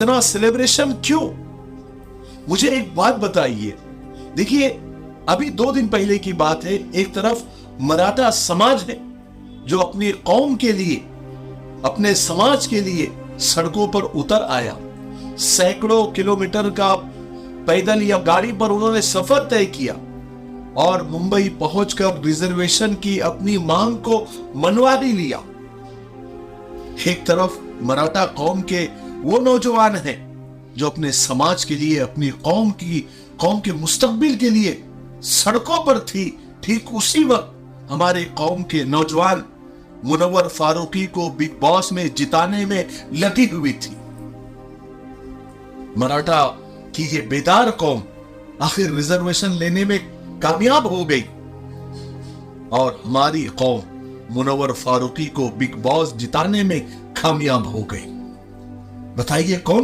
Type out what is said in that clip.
इतना सेलिब्रेशन क्यों? मुझे एक बात बताइए। देखिए, अभी 2 दिन पहले की बात है, एक तरफ मराठा समाज है जो अपनी कौम के लिए, अपने समाज के लिए सड़कों पर उतर आया। सैकड़ों किलोमीटर का पैदल या गाड़ी पर उन्होंने सफर तय किया और मुंबई पहुंचकर रिजर्वेशन की अपनी मांग को मनवा भी लिया। एक तरफ मराठा कौम के वो नौजवान हैं जो अपने समाज के लिए, अपनी कौम के मुस्तकबिल के लिए सड़कों पर थी। ठीक उसी वक्त हमारे कौम के नौजवान मुनव्वर फारूकी को बिग बॉस में जिताने में लगी हुई थी। मराठा की ये बेदार कौम आखिर रिजर्वेशन लेने में कामयाब हो गई और हमारी कौम मुनव्वर फारूकी को बिग बॉस जिताने में कामयाब हो गई। बताइए कौन